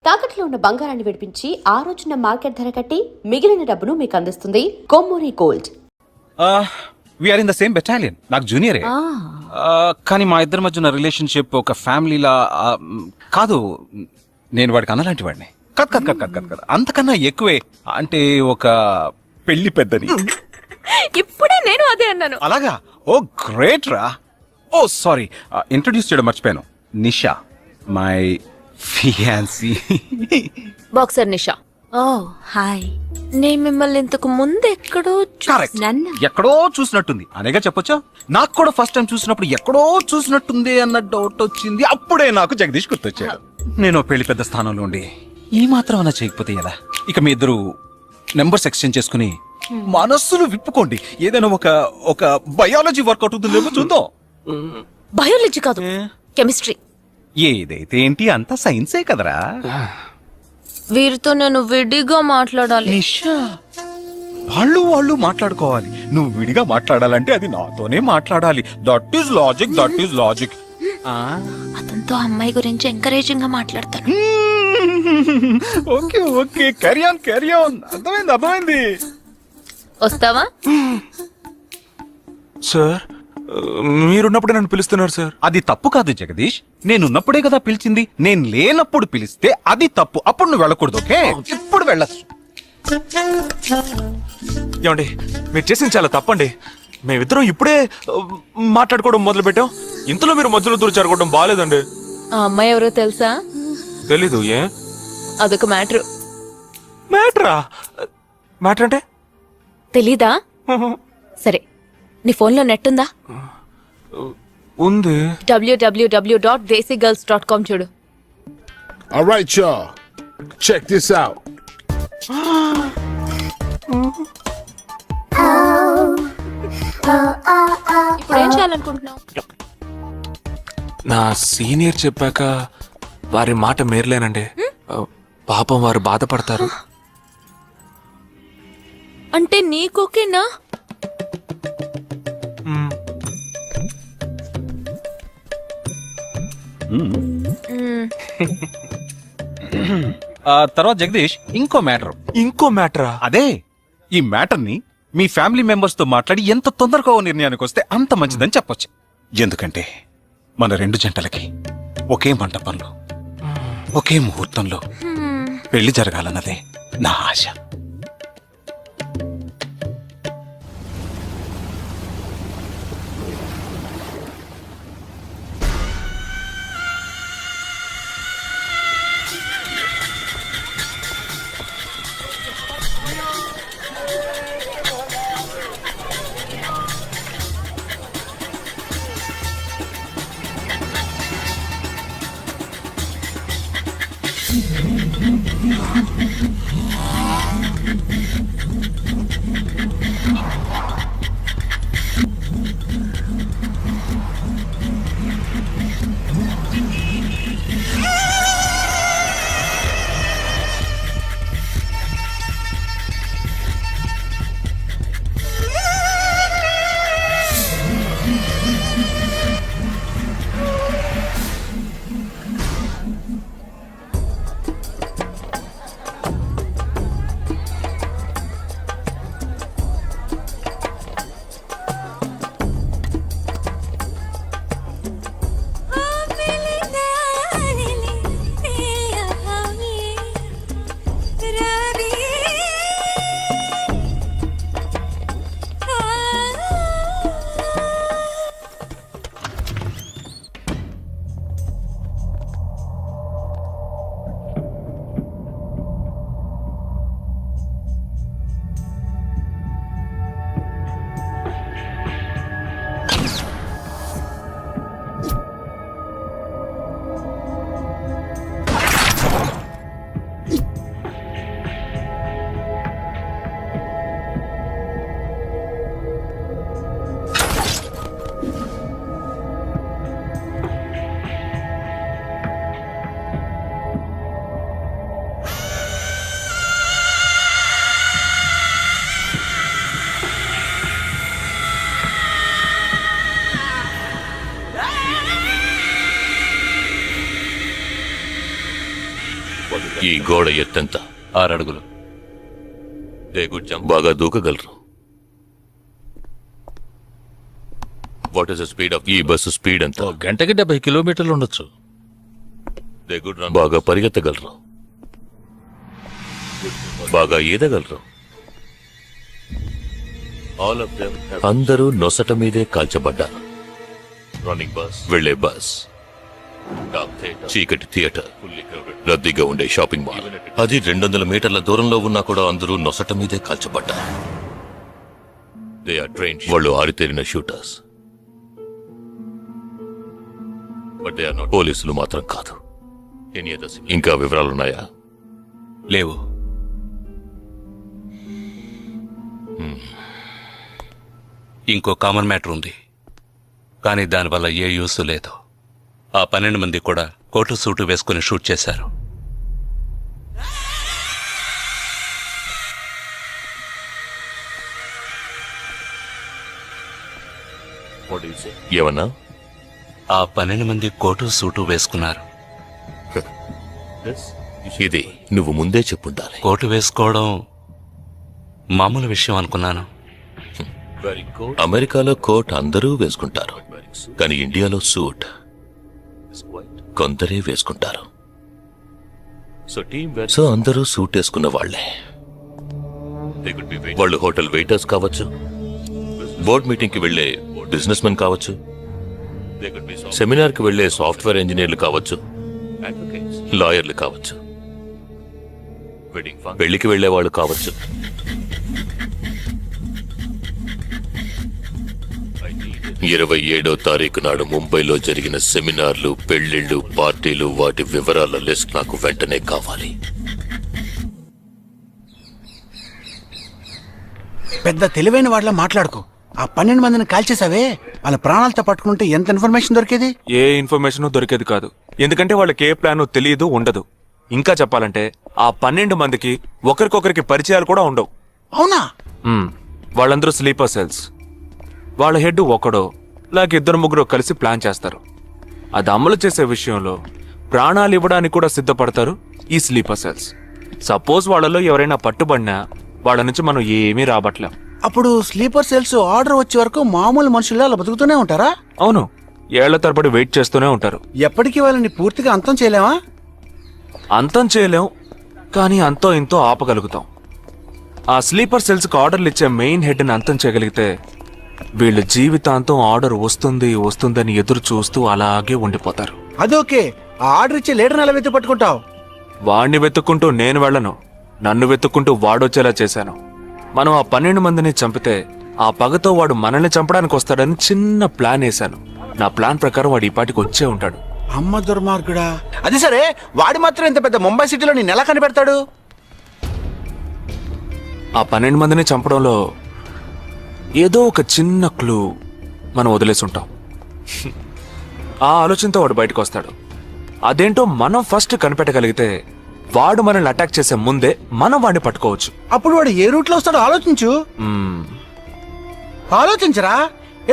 తాకట్లో ఉన్న బంగారాన్ని విడిపించి ఆ రోజున మార్కెట్ ధర కట్టి మిగిలిన డబ్బును మీకు అందిస్తుంది Kommuri gold. We are in the same battalion. నాకు జూనియరే. కానీ మా ఇద్దరి మధ్య ఉన్న రిలేషన్షిప్ ఒక ఫ్యామిలీలా కాదు. నేను వాడికి అన్నలాంటి వాడిని కద్ అంతకన్నా ఎక్కువే. అంటే ఒక పెళ్లి పెద్దని. ఇప్పుడే నేను అదే అన్నాను. అలాగా? ఓ గ్రేట్ రా. ఓ సారీ, ఇంట్రొడ్యూస్ చేయడం మర్చిపోయాను. Nisha, my fiancee. Boxer Nisha. Oh hi. నేను మిమ్మల్ని ఇంతకు ముందు ఎక్కడో నన్ను ఎక్కడో చూసినట్టుంది అనేగా చెప్పొచ్చా. నాకు కూడా ఫస్ట్ టైం చూసినప్పుడు ఎక్కడో చూసినట్టుంది అన్న డౌట్ వచ్చింది. అప్పుడే నాకు జగదీష్ గుర్తొచ్చాడు. నేను పెళ్లి పెద్ద స్థానంలో ఉండి ఈ మాత్రం అన్నా చేయకపోతే ఎలా? ఇక మీ ఇద్దరు నెంబర్స్ ఎక్స్చేంజ్ చేసుకుని మనస్సులు విప్పుకోండి. ఏదైనా ఒక బయాలజీ వర్కౌట్ అవుతుందేమో చూద్దాం. బయాలజీ కాదు, కెమిస్ట్రీ. ఏదైతే ఏంటి, అంతా సైన్సే కదరా. వీరితో నేను విడిగా మాట్లాడాలి. నిషా, వాళ్ళు మాట్లాడుకోవాలి. నువ్వు విడిగా మాట్లాడాలంటే అది నాతోనే మాట్లాడాలి. That is logic. అతనితో అమ్మాయి గురించి ఎంకరేజింగ్ గా మాట్లాడతాను. Okay carry on. అర్థమైంది. వస్తావా? సార్, మీరున్నప్పుడే నన్ను పిలుస్తున్నారు సార్. అది తప్పు కాదు జగదీష్. నేనున్నప్పుడే కదా పిలిచింది. నేను లేనప్పుడు పిలిస్తే అది తప్పు. అప్పుడు నువ్వు వెళ్ళకూడదు. ఓకే, ఇప్పుడు వెళ్ళచ్చు. ఏమండి, మీరు చేసింది చాలా తప్పండి. మేమిద్దరం ఇప్పుడే మాట్లాడుకోవడం మొదలు పెట్టాం. ఇంతలో మీరు మధ్యలో దూరం బాగాలేదండి. ఆ అమ్మాయి ఎవరో తెలుసా? తెలీదు. ఏ? అదొక మ్యాటర్. మ్యాటర్ అంటే? తెలీదా? సరే, నీ ఫోన్లో నెట్ ఉందా? ఉంది. www.desigirls.com చూడు. All right, y'all. Check this out. ఇప్పుడు ఏం చేయాలనుకుంటున్నావు? నా సీనియర్ చెప్పాక వారి మాట మేరలేనండి. పాపం వారు బాధపడతారు. అంటే నీకోకేనా? తర్వాత జగదీష్, ఇంకో మ్యాటరా? అదే, ఈ మ్యాటర్ ని మీ ఫ్యామిలీ మెంబర్స్ తో మాట్లాడి ఎంత తొందరగా ఓ నిర్ణయానికి వస్తే అంత మంచిదని చెప్పొచ్చు. ఎందుకంటే మన రెండు జంటలకి ఒకే మంటపంలో ఒకే ముహూర్తంలో పెళ్లి జరగాలన్నదే నా ఆశ. ఈ గోడ ఎత్తెంత? 6 అడుగులు. They good jump. బాగా దూకగలరు. What is the speed of ఈ బస్సు స్పీడ్ ఎంత? గంటకి 70 కిలోమీటర్లు ఉండొచ్చు. They good run. బాగా పరిగెత్తగలరు. బాగా ఈదగలరు. ఆల్ ఆఫ్ దెమ్ అందరూ నొసట మీదే కాల్చబడ్డారు. రన్నింగ్ బస్, వెళ్లే బస్, చీకటి థియేటర్, రద్దీగా ఉండే షాపింగ్ మాల్. అది 200 మీటర్ల దూరంలో ఉన్నా కూడా అందరూ నొసట మీదే కాల్చబడ్డారు. They are train. వాళ్ళు ఆరితేరిన shooters. But they are not. పోలీసులు మాత్రం కాదు. ఇంకా వివరాలున్నాయా? లేవు. ఇంకో కామన్ మ్యాటర్ ఉంది, కానీ దానివల్ల ఏ యూస్ లేదు. ఆ 12 మంది కూడా కోటు సూటు వేసుకుని షూట్ చేశారు. ఏమన్నా? ఆ 12 మంది కోటు సూటు వేసుకున్నారు. ఇది నువ్వు ముందే చెప్పుండాలి. కోటు వేసుకోవడం మామూలు విషయం అనుకున్నాను. అమెరికాలో కోట్ అందరూ వేసుకుంటారు, కానీ ఇండియాలో సూట్ కొందరే వేసుకుంటారు. సో అందరూ సూట్ వేసుకున్న వాళ్లే. వాళ్ళు హోటల్ వెయిటర్స్ కావచ్చు, బోర్డ్ మీటింగ్ కి వెళ్లే బిజినెస్ మెన్ కావచ్చు, సెమినార్ కి వెళ్లే సాఫ్ట్వేర్ ఇంజనీర్లు కావచ్చు, లాయర్లు కావచ్చు, పెళ్లికి వెళ్లే వాళ్ళు కావచ్చు. 27వ తారీఖు నాడు ముంబైలో జరిగిన సెమినార్లు, పెళ్లిళ్లు, పార్టీలు, వాటి వివరాల లిస్ట్ నాకు వెంటనే కావాలి. పెద్ద తెలివైన వాళ్ళ మాట్లాడుకో. ఆ 12 మందిని కాల్చేసావే, వాళ్ళ ప్రాణాలతో పట్టుకుంటే ఎంత ఇన్ఫర్మేషన్ దొరికేది? ఏ ఇన్ఫర్మేషన్ దొరికేది కాదు, ఎందుకంటే వాళ్ళకి ఏ ప్లాన్ తెలియదు, ఉండదు. ఇంకా చెప్పాలంటే ఆ 12 మందికి ఒకరికొకరికి పరిచయాలు కూడా ఉండవు. అవునా? వాళ్ళందరూ స్లీపర్ సెల్స్. వాళ్ళ హెడ్ ఒకడో లేక 2-3 కలిసి ప్లాన్ చేస్తారు. అది అమలు చేసే విషయంలో ప్రాణాలు ఇవ్వడానికి కూడా సిద్ధపడతారు ఈ స్లీపర్ సెల్స్. సపోజ్ వాళ్ళలో ఎవరైనా పట్టుబడినా వాళ్ళ నుంచి మనం ఏమీ రాబట్టలేం. అప్పుడు స్లీపర్ సెల్స్ ఆర్డర్ వచ్చే వరకు మామూలు మనుషుల్లో అలా బతుకుతూనే ఉంటారా? అవును, ఏళ్ల తరబడి వెయిట్ చేస్తూనే ఉంటారు. ఎప్పటికీ వాళ్ళని పూర్తిగా అంతం చేయలేమా? అంతం చేయలేం, కానీ అంతో ఇంతో ఆపగలుగుతాం. ఆ స్లీపర్ సెల్స్ కి ఆర్డర్లు ఇచ్చే మెయిన్ హెడ్ ని అంతం చేయగలిగితే వీళ్ళు జీవితాంతం ఆర్డర్ వస్తుందని ఎదురు చూస్తూ అలాగే ఉండిపోతారు. అదోకే, ఆ ఆర్డర్ ఇచ్చే లీడర్ ఎలా వెతు పట్టుకుంటావు? వాడిని వెతుక్కుంటూ నేను వెళ్ళను, నన్ను వెతుక్కుంటూ వాడొచ్చేలా చేశాను. మనం ఆ 12 మందిని చంపితే ఆ పగతో వాడు మనల్ని చంపడానికి వస్తాడని చిన్న ప్లాన్ వేశాను. నా ప్లాన్ ప్రకారం వాడు ఈ పాటికి వచ్చే ఉంటాడు. అమ్మ దుర్మార్గుడా! అది సరే, వాడి మాత్రం ఇంత పెద్ద ముంబై సిటీలో నేను ఎలా కనిపెడతాడు? ఆ 12 మందిని చంపడంలో ఏదో ఒక చిన్న క్లూ మనం వదిలేసి ఉంటాం. ఆ ఆలోచనతో వాడు బయటకు వస్తాడు. అదేంటో మనం ఫస్ట్ కనిపెట్టగలిగితే వాడు మనల్ని అటాక్ చేసే ముందే మనం వాడిని పట్టుకోవచ్చు. అప్పుడు వాడు ఏ రూట్ లో వస్తాడో ఆలోచించు. ఆలోచించరా?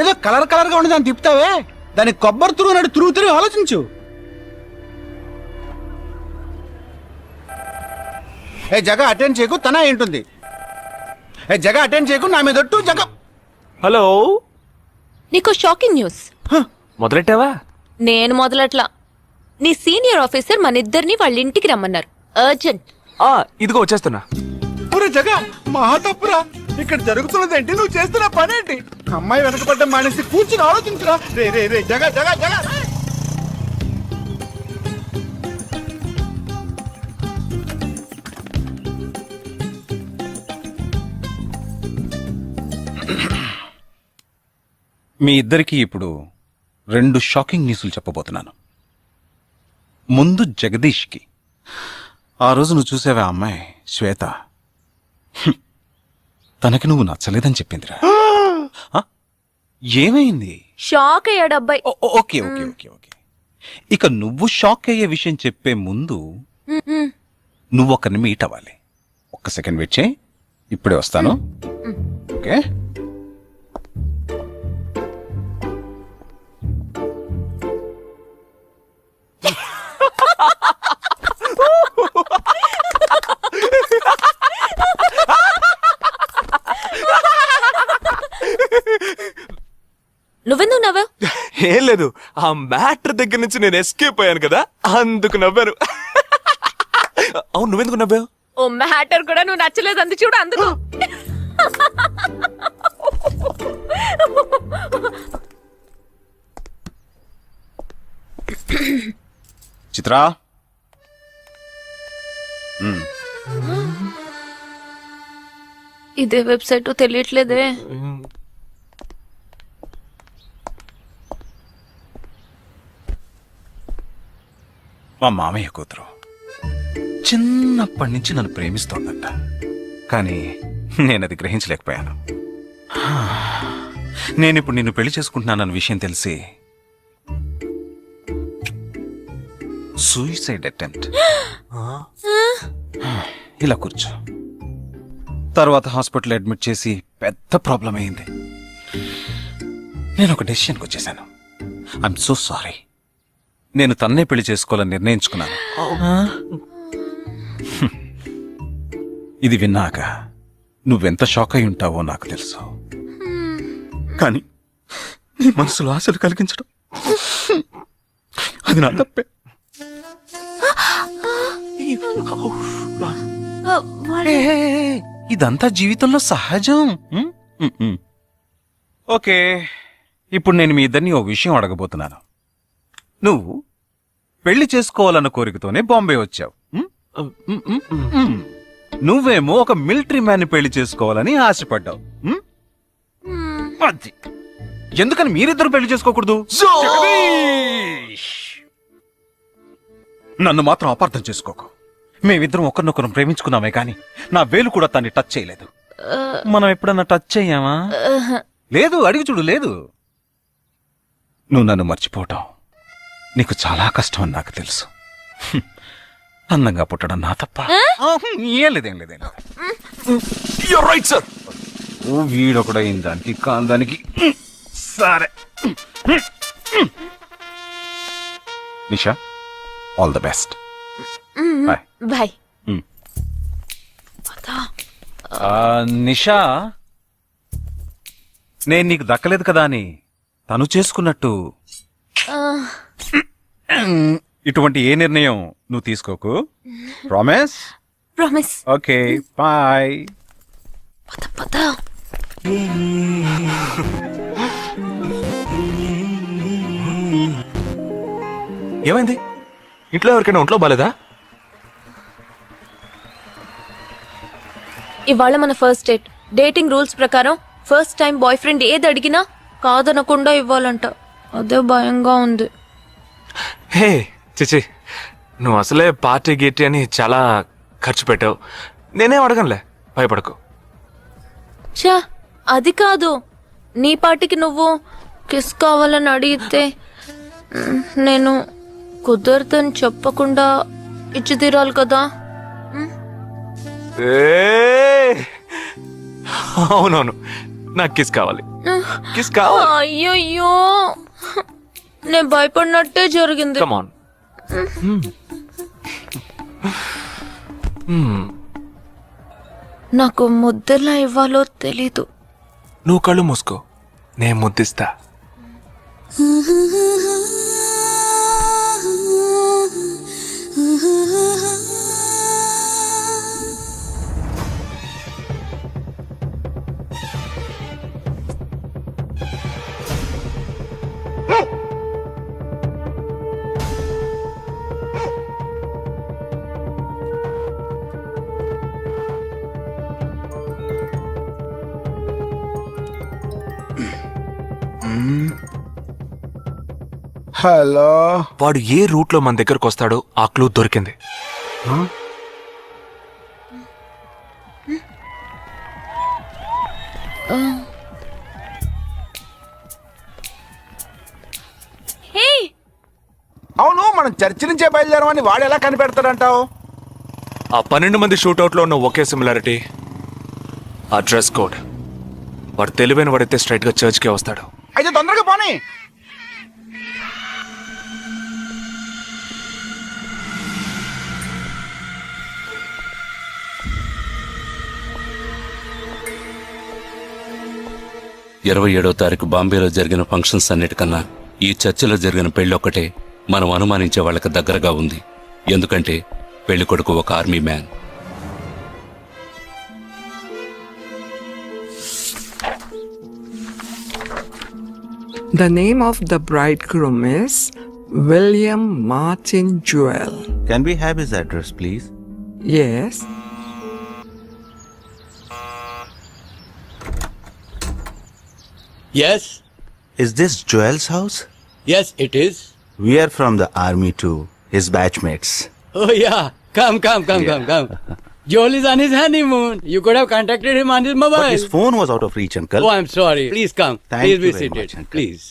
ఏదో కలర్ గా ఉండి దాన్ని తిప్పుతావే, దాని కొబ్బరి తురుగు తిరుగు ఆలోచించు. ఏ జగ అటెండ్ చేయకు, తన ఏంటుంది? ఏ జగ అటెండ్ చేయకు, నా మీద ఒట్టు. జగ హలో, నీకు షాకింగ్ న్యూస్. మొదలెట్టావా? నేను మొదలట్లా. నీ సీనియర్ ఆఫీసర్ మన ఇద్దరిని వాళ్ళ ఇంటికి రమ్మన్నారు, అర్జెంట్. ఇదిగో వచ్చేస్తున్నా. జగ మహా తప్పురా, ఇక్కడ జరుగుతున్నదేంటి, నువ్వు చేస్తున్న పనేంటి? అమ్మాయి వెనకపడ్డం మానేసి కూర్చుని ఆలోచించురా. రే రే రే జగ జగ జగ మీ ఇద్దరికి ఇప్పుడు 2 షాకింగ్ న్యూస్లు చెప్పబోతున్నాను. ముందు జగదీష్కి. ఆ రోజు నువ్వు చూసావా అమ్మాయి శ్వేత, తనకి నువ్వు నచ్చలేదని చెప్పిందిరా. ఏమైంది? షాక్ అయ్యాడు అబ్బాయి. Okay okay okay okay. ఇక నువ్వు షాక్ అయ్యే విషయం చెప్పే ముందు నువ్వు ఒకరిని మీట్ అవ్వాలి. ఒక్క సెకండ్ వెయిట్ చేయి, ఇప్పుడే వస్తాను. ఓకే. ఏం లేదు, ఆ మ్యాటర్ దగ్గర నుంచి నేను ఎస్కేప్ అయ్యాను కదా, అందుకు నవ్వాను. అవును, నువ్వెందుకు నవ్వావు? ఓ మ్యాటర్ కూడా నువ్వు నచ్చలేదు అంది చూడు అందుకు. చిత్రా, ఇదే వెబ్సైట్ తెలియట్లేదే. మా మామయ్య కూతురు చిన్నప్పటి నుంచి నన్ను ప్రేమిస్తోందంట, కానీ నేనది గ్రహించలేకపోయాను. నేనిప్పుడు నిన్ను పెళ్లి చేసుకుంటున్నానన్న విషయం తెలిసి సూసైడ్ అటెంప్ట్. ఇలా కూర్చో. తర్వాత హాస్పిటల్ అడ్మిట్ చేసి పెద్ద ప్రాబ్లం అయింది. నేను ఒక డెసిషన్కి వచ్చేసాను. I'm so sorry. నేను తన్నే పెళ్లి చేసుకోవాలని నిర్ణయించుకున్నాను. ఇది విన్నాక నువ్వెంత షాక్ అయి ఉంటావో నాకు తెలుసు, కానీ నీ మనసులో ఆశలు కలిగించడం అది నా తప్పే. ఇదంతా జీవితంలో సహజం. ఓకే, ఇప్పుడు నేను మీ ఇద్దరిని ఓ విషయం అడగబోతున్నాను. నువ్వు పెళ్లి చేసుకోవాలన్న కోరికతోనే బాంబే వచ్చావు. నువ్వేమో ఒక మిలిటరీ మ్యాన్ పెళ్లి చేసుకోవాలని ఆశపడ్డావు. అది ఎందుకని మీరిద్దరు పెళ్లి చేసుకోకూడదు? జగదీష్! నన్ను మాత్రం అపార్థం చేసుకోకు. మేమిద్దరం ఒకరినొకరం ప్రేమించుకున్నామే కానీ నా వేలు కూడా తన్ని టచ్ చేయలేదు. మనం ఎప్పుడన్నా టచ్ అయ్యామా? లేదు, అడిగి చూడు. లేదు. నువ్వు నన్ను మర్చిపోవటం నీకు చాలా కష్టం అని నాకు తెలుసు. అందంగా పుట్టడం నా తప్ప. ఏం లేదేం లేదేం లేదు. Right sir. వీడొకడ దానికి కాందానికి. సరే Nisha, all the best. Bye bye. Nisha, నేను నీకు దక్కలేదు కదా అని తను చేసుకున్నట్టు ఇటువంటి ఏ నిర్ణయం నువ్వు తీసుకోకు. ప్రామిస్? ప్రామిస్. Okay, bye. పద పద. ఏమైంది? ఇంట్లో ఎవరికైనా ఒంట్లో బాలేదా? ఇవాళ మన ఫస్ట్ డేట్. డేటింగ్ రూల్స్ ప్రకారం ఫస్ట్ టైం బాయ్ ఫ్రెండ్ ఏది అడిగినా కాదనకుండా ఇవ్వాలంట. అదే భయంగా ఉంది. హే చిచి, నువ్వు అసలే పార్టీ గీటీ అని చాలా ఖర్చు పెట్టావు. నేనేం అడగనులే, భయపడకు. చా, అది కాదు. నీ పార్టీకి నువ్వు కిస్ కావాలని అడిగితే నేను కుదరదని చెప్పకుండా ఇచ్చి తీరాలి కదా. అవునవును, నాకు కిస్ కావాలి. కిస్ కావాలి. అయ్యయ్యో, నేను భయపడినట్టే జరిగింది. Come on. నాకు ముద్దెలా ఇవ్వాలో తెలీదు. నువ్వు కళ్ళు మూసుకో, నేను ముద్దిస్తా. హలో. వాడు ఏ రూట్ లో మన దగ్గరకు వస్తాడో ఆ క్లూ దొరికింది. అవును, మనం చర్చి నుంచే బయలుదేరమని వాడు ఎలా కనిపెడతాడంటావు? ఆ 12 మంది షూట్అవుట్ లో ఉన్న ఒకే సిమిలారిటీ, ఆ డ్రెస్ కోడ్. వాడు తెలివైన వాడైతే స్ట్రైట్ గా చర్చ్ కే వస్తాడు. అయితే తొందరగా పోనీ. ఇరవై 27వ తారీఖు బాంబేలో జరిగిన ఫంక్షన్స్ అన్నిటికన్నా ఈ చర్చిలో జరిగిన పెళ్ళొక్కటే మనం అనుమానించే వాళ్ళకి దగ్గరగా ఉంది. ఎందుకంటే పెళ్లి కొడుకు ఒక army man. The name of the bridegroom is William Martin Jewell. Can we have his address, please? Yes. Yes, Is this Joel's house? yes, it is. We are from the army too, his batchmates. Oh, yeah. Come. Joel is on his honeymoon. You could have contacted him on his But mobile. his phone was out of reach, uncle. Oh, I'm sorry. Please come. Thank Please you be very seated. much, uncle. Please.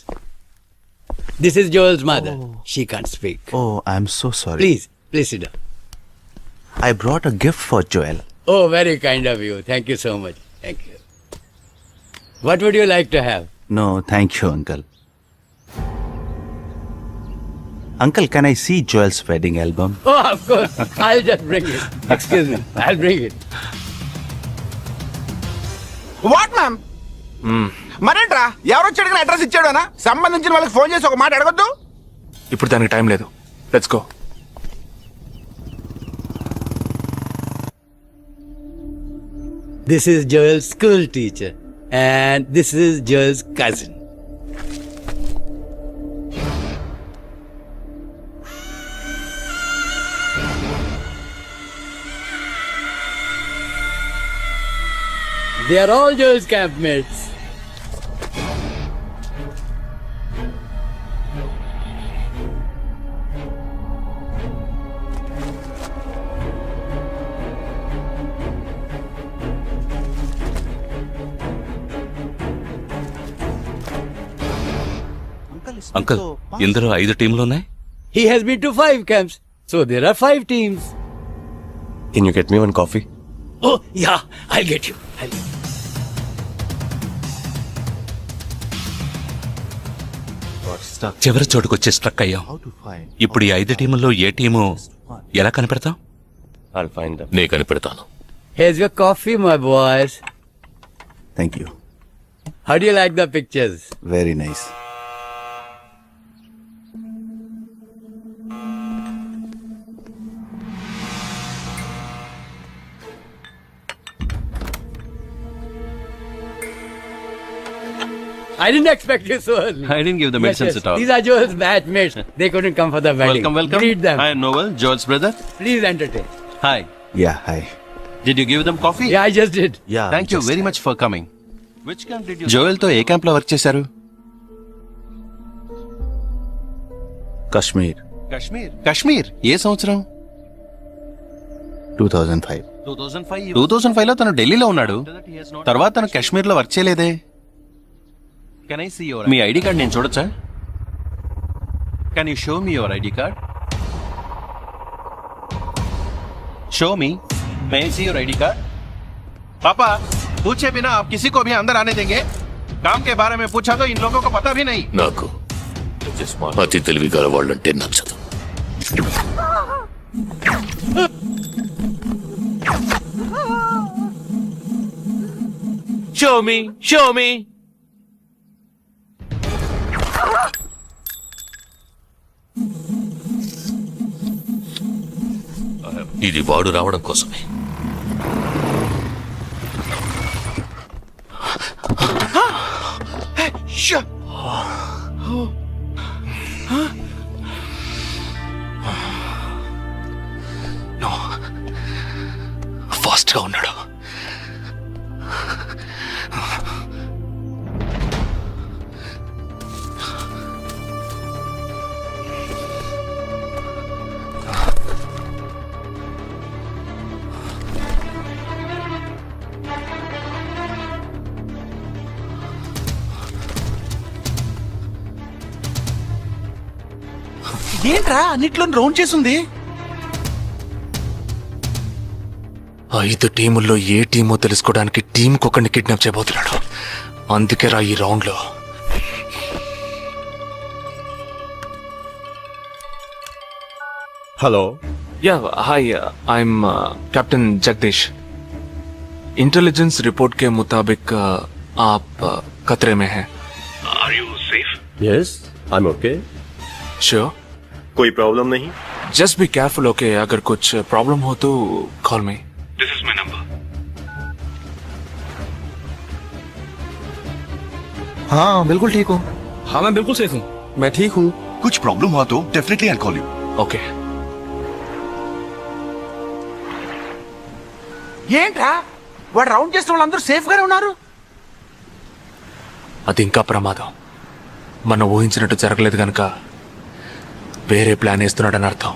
This is Joel's mother. She can't speak. Oh, I'm so sorry. Please sit down. I brought a gift for Joel. Oh, very kind of you. Thank you so much. Thank you. What would you like to have? No, thank you, uncle. Uncle, can I see Joel's wedding album? Oh, of course. I'll just bring it. Excuse me. I'll bring it. What ma'am మరేంట్రా ఎవరు వచ్చాడు address ఇచ్చాడనా సంబంధించిన వాళ్ళకి phone చేసి ఒక మాట అడగొద్దు. ఇప్పుడు దానికి టైం లేదు. Let's go. This is Joel's school teacher. And this is Joel's cousin. They are all Joel's campmates. Uncle, ఇందులో 5 టీంలున్నాయి. He has been to 5 camps. So there are 5 teams. Can you get me one coffee? Oh, yeah, I'll get you. చివరి చోటుకొచ్చి struck అయ్యాం. ఇప్పుడు ఈ 5 టీముల్లో ఏ team ఎలా కనిపెడతాం? నే కనిపెడతాను. Here's your coffee, my boys. Thank you. How do you like the pictures? Very nice. I didn't expect you so early. I didn't give the medicines at all. These are Joel's batchmates. They couldn't come for the wedding. Welcome. Greet them. Hi, Noel, Joel's brother. Please entertain. Hi. Yeah, hi. Did you give them coffee? Yeah, I just did. Yeah. Thank you very much for coming. Which camp did you? Joel తో ఏ camp లో work చేశారు? Kashmir, Kashmir. ఏ సంవత్సరం? 2005. 2005 లో తను ఢిల్లీలో ఉన్నాడు. తర్వాత తను కాశ్మీర్ లో వర్క్ చేయలేదే. మీ ఐడి కార్డ్ నేను చూడొచ్చా? Can you show me your ID card? Show me. May I see your ID card? पापा, पूछे बिना आप किसी को भी अंदर आने देंगे? काम के बारे में पूछा तो इन लोगों को पता भी नहीं. నాకు అతి తెలివి గల వాళ్ళంటే నచ్చదు. Show me. ఇది వాడు రావడం కోసమే. ఫాస్ట్ గా ఉన్నాడు. ఏంట్రా అన్నిట్లో రౌండ్ చేసింది? 5 టీముల్లో ఏ టీమో తెలుసుకోవడానికి టీంకొకరిని కిడ్నాప్ చేయబోతున్నాడు. అందుకే రా ఈ రౌండ్ లో. Hello. Yeah hi, I am captain Jagdish. Intelligence report के मुताबिक आप खतरे में हैं. Are you safe? Yes, I am okay. Sure, कोई प्रॉब्लम नहीं? Just be careful, okay? अगर कुछ प्रॉब्लम हो तो call me, this is my number. हाँ बिल्कुल ठीक हूँ। हाँ मैं बिल्कुल सेफ हूँ। मैं ठीक हूँ। कुछ प्रॉब्लम हुआ तो definitely I call you. Okay. ఏంట్రా వాడు రౌండ్ చేసిన వాళ్ళందరూ సేఫ్ గానే ఉన్నారు? అది ఇంకా ప్రమాదం. మనం ఊహించినట్టు జరగలేదు కనుక వేరే ప్లాన్ వేస్తున్నాడని అర్థం.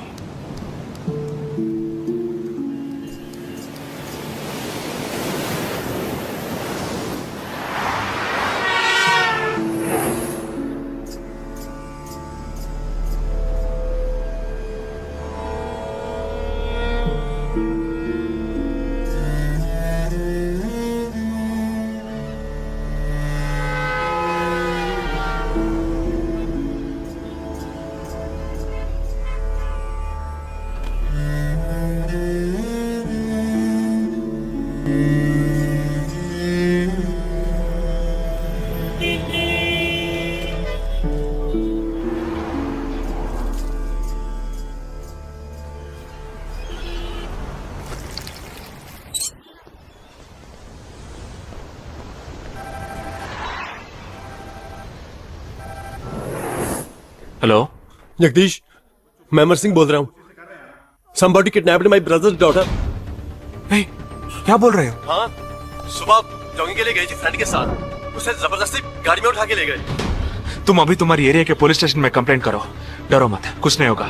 हेलो जगदीश, मैं अमर सिंह बोल रहा हूँ। Somebody kidnapped my brother's daughter। हे, क्या बोल रहे हो? हाँ, सुबह जॉगिंग के लिए गई थी फ्रेंड के साथ, उसे जबरदस्ती गाड़ी में उठा के ले गए। तुम अभी तुम्हारी एरिया के पुलिस स्टेशन में कंप्लेंट करो, डरो मत, कुछ नहीं होगा.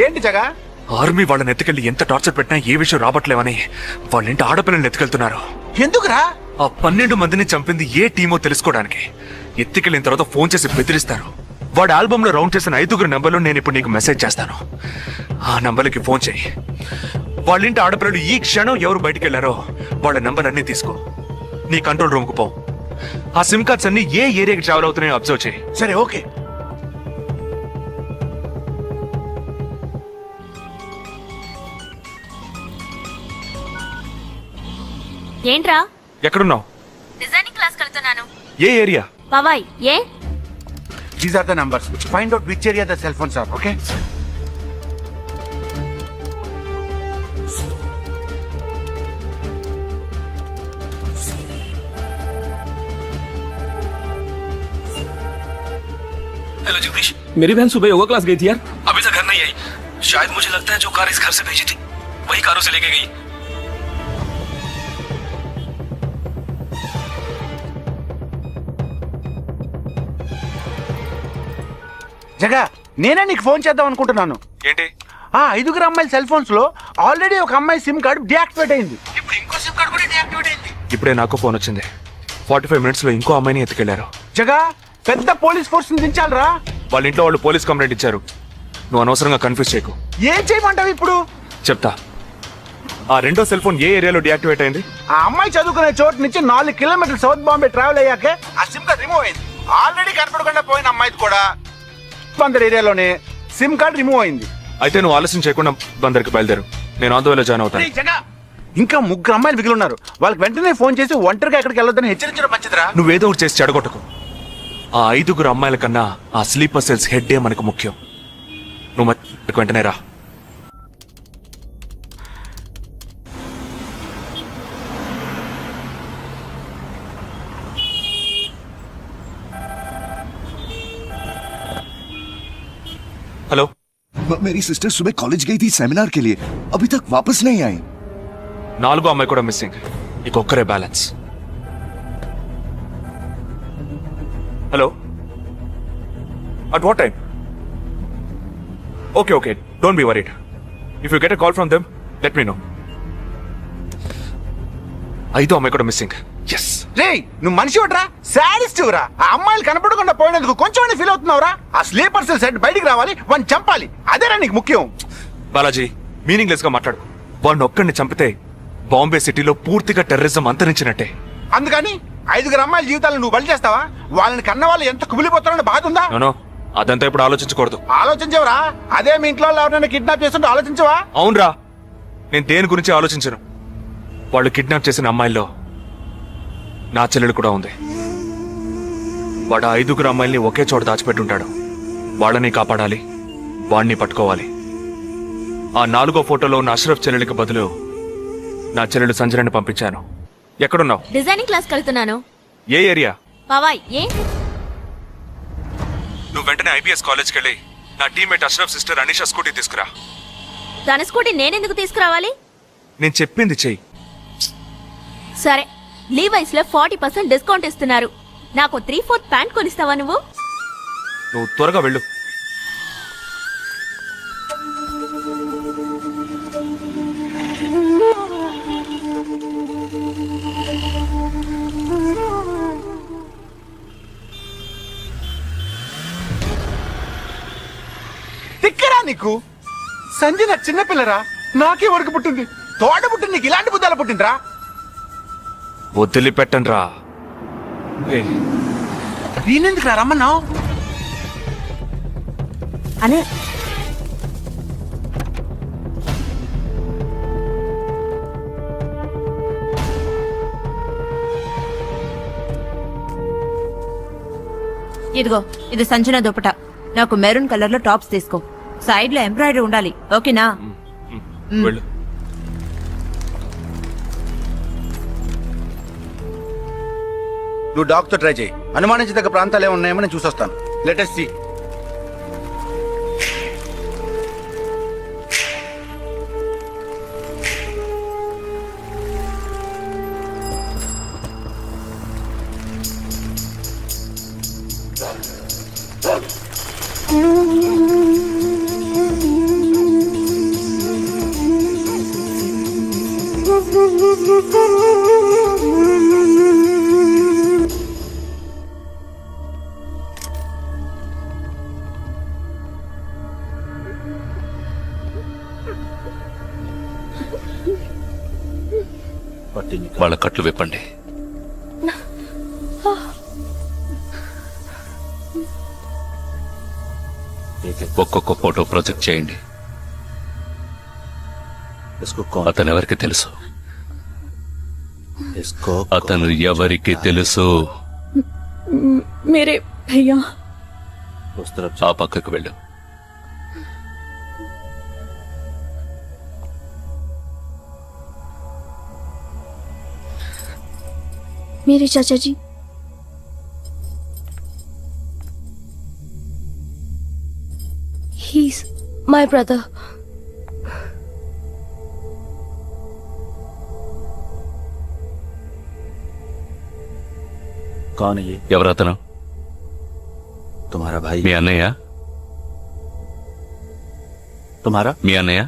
ఏంటి జగా? ఆర్మీ వాళ్ళని ఎత్తుకెళ్ళి ఎంత టార్చర్ పెట్టినా ఏ విషయం రాబట్లేవని వాళ్ళేంటి ఆడపిల్లల్ని ఎత్తుకెళ్తున్నారు. ఎందుకురా? ఆ 12 మందిని చంపింది ఏ టీమో తెలుసుకోవడానికి. ఎత్తుకెళ్ళిన తర్వాత ఫోన్ చేసి బెదిరిస్తారు. వాడి ఆల్బమ్ లో రౌండ్ చేసిన 5 నంబర్లు నేను ఇప్పుడు నీకు మెసేజ్ చేస్తాను. ఆ నంబర్లకి ఫోన్ చేయి. వాళ్ళింటి ఆడపిల్లలు ఈ క్షణం ఎవరు బయటికి వెళ్లారో వాళ్ళ నంబర్ అన్ని తీసుకో. నీ కంట్రోల్ రూమ్ కు పో. ఆ సిమ్ కార్డ్స్ అన్ని ఏ ఏరియాకి ట్రావెల్ అవుతున్నాయో అబ్జర్వ్ చేయి. సరే ఓకే. ఏంట్రా? ఎక్కడున్నావు? డిజైనింగ్ క్లాస్ వెళ్తున్నాను. ఏ ఏరియా? పవాయ్. ఏ? These are the numbers. Find out which area the cell phones are. Okay. Hello Jagdish, मेरी बहन सुबह योगा क्लास गई थी यार, अभी तक घर नहीं आई. शायद मुझे लगता है जो कार इस घर से भेजी थी वही कारों से लेके गई. జగా, నేనే నీకు ఫోన్ చేద్దాం అనుకుంటున్నాను. ఏంటి? ఆ 5 అమ్మాయిల సెల్ ఫోన్స్ లో ఆల్రెడీ ఒక అమ్మాయి సిమ్ కార్డ్ డియాక్టివేట్ అయింది. ఇప్పుడు ఇంకో సిమ్ కార్డ్ కూడా డియాక్టివేట్ అయింది. ఇప్పుడే నాకు ఫోన్ వచ్చింది. 45 మినిట్స్ లో ఇంకో అమ్మాయిని ఎత్తుకెళ్లారు. జగా, పెద్ద పోలీస్ ఫోర్స్ ని దించాలరా. వాళ్ళ ఇంట్లో వాళ్ళు పోలీస్ కంప్లైంట్ ఇచ్చారు. నువ్వు అనవసరంగా కన్ఫ్యూజ్ చేయకు. ఏం చేయమంటావు ఇప్పుడు? చెప్తా. ఆ రెండో సెల్ ఫోన్ ఏ ఏరియాలో డియాక్టివేట్ అయింది? ఆ అమ్మాయి చదువుకునే చోటు నుంచి 4 కిలోమీటర్లు సౌత్ బాంబే ట్రావెల్ అయ్యాకే ఆ సిమ్ కార్డ్ రిమూవ్ అయింది. ఆల్రెడీ కనపడకుండా పోయిన అమ్మాయిది కూడా బందర్ ఏరియాలోనే సిమ్ కార్డ్ రిమూవ్ అయింది. అయితే నువ్వు ఆలస్యం చేయకుండా బందర్కి బయలుదేరు. నేను ఆందోళన జాయిన్ అవుతాను. ఇంకా 3 అమ్మాయిలు మిగిలి ఉన్నారు. వాళ్ళకి వెంటనే ఫోన్ చేసి ఒంటరిగా ఎక్కడికి వెళ్ళొద్దని హెచ్చరించడం మంచిదిరా. నువ్వేదో ఒకటి చేసి చెడగొట్టకు. ఆ 5 అమ్మాయిల కన్నా ఆ స్లీపర్ సెల్స్ హెడ్ ఏ మనకు ముఖ్యం. నువ్వు వెంటనే రా. हेलो, मेरी सिस्टर सुबह कॉलेज गई थी सेमिनार के लिए, अभी तक वापस नहीं आई. 4 అమ్మాయి కూడా మిస్సింగ్. ఇంకొక్కరే balance. Hello, at what time? Okay okay, don't be worried. If you get a call from them let me know. 5 అమ్మాయి కూడా మిస్సింగ్. ఎస్. రే, నువ్వు మనిషి ఒకట్రా, సాడిస్ట్ రా. ఆ అమ్మాయిలు కనపడకుండా పోయినందుకు కొంచెం ఫీల్ అవుతున్నావురా. ఆ స్లీపర్ సెల్ సెట్ బయటికి రావాలి, వాడిని చంపాలి. అదేరా నీకు ముఖ్యం. బాలాజీ, మీనింగ్లెస్ గా మాట్లాడు. వాడిని ఒక్కడిని చంపితే బాంబే సిటీలో పూర్తిగా టెర్రరిజం అంతరించినట్టే. అందుకని 5 అమ్మాయిల జీవితాలను నువ్వు బలి చేస్తావా? వాళ్ళని కన్న వాళ్ళు ఎంత కుమిలిపోతారని బాధ ఉందా? నో, అదంతా ఇప్పుడు ఆలోచించకూడదు. ఆలోచించవరా? అదే మీ ఇంట్లో ఎవరైనా కిడ్నాప్ చేస్తుంటే ఆలోచించవా? అవునరా, నేను దేని గురించి ఆలోచించను. వాళ్ళు కిడ్నాప్ చేసిన అమ్మాయిల్లో నా చెల్లెలు కూడా ఉంది. వాడు 5 అమ్మాయిల్ని ఒకే చోట దాచిపెట్టుంటాడు. వాళ్ళని కాపాడాలి, వాణ్ణి పట్టుకోవాలి. ఆ 4వ ఫోటోలో ఉన్న అష్రఫ్ చెల్లెలికి బదులు నా చెల్లెలు సంజనని పంపించాను. ఎక్కడున్నావు? డిజైనింగ్ క్లాస్ వెళ్తున్నాను. ఏ ఏరియా? బాబాయ్ ఏ నువ్వు వెంటనే IPS కాలేజ్కి వెళ్ళి నా teammate Ashraf sister Anisha scooty తీసుకురా. తన స్కూటీ నేనెందుకు తీసుకురావాలి? నేను చెప్పింది చెయ్యి. సరే, లీవైస్ లో 40% డిస్కౌంట్ ఇస్తున్నారు. నాకు 3/4 ప్యాంట్ కొనిస్తావా నువ్వు? నువ్వు త్వరగా వెళ్ళు. తిక్కరా నీకు? సంజన చిన్నపిల్లరా, నాకే వరకు పుట్టింది. తోట పుట్టింది, నీకు ఇలాంటి బుద్ధాల పుట్టిందిరా? వదిలిపెట్టండి రా. నేనెందుకు రమ్మన్నావు? అనే ఇదిగో ఇది సంజన దుపట. నాకు మెరూన్ కలర్ లో టాప్స్ తీసుకో. సైడ్ లో ఎంబ్రాయిడరీ ఉండాలి, ఓకేనా? వెళ్ళు. నువ్వు డాక్టర్ ట్రై చేయి. అనుమానించదగ్గ ప్రాంతాలు ఏమి ఉన్నాయేమో నేను చూసొస్తాను. Latest see. వాళ్ళ కట్లు విప్పండి. ఒక్కొక్క ఫోటో ప్రొజెక్ట్ చేయండి. అతను ఎవరికి తెలుసు? అతను ఎవరికి తెలుసు? మీరే భయ్యా. ఆ పక్కకు వెళ్ళు. मेरे चाचा जी he's my brother. कौन है ये? ఎవరతను? तुम्हारा भाई? మీ అన్నయ్య? तुम्हारा? మీ అన్నయ్య?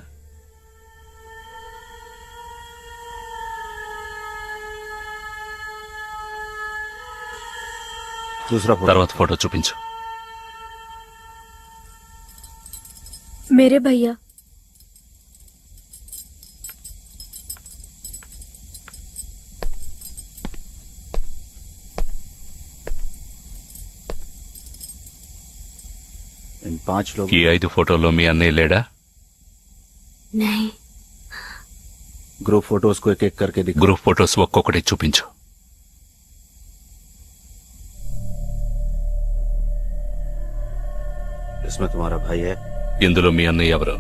दूसरा फोटो. తర్వాత ఫోటో చూపించు. मेरे भैया. इन 5 लोग. ఈ 5 ఫోటోల్లో మీ అన్నయ్య లేడా? नहीं. ग्रुप फोटोज को एक एक करके दिखा. గ్రూప్ ఫోటోస్ ఒక్కొక్కటి చూపించు. इसमें तुम्हारा भाई है? ఇందులో మీ అన్నయ్య ఎవరు?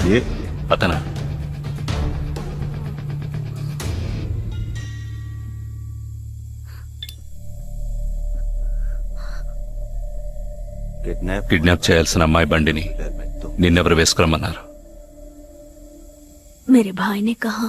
ये అతనా? కిడ్నాప్ చేయాల్సిన అమ్మాయి బండిని నిన్నెవరు వేసుకురమ్మన్నారు? मेरे भाई ने कहा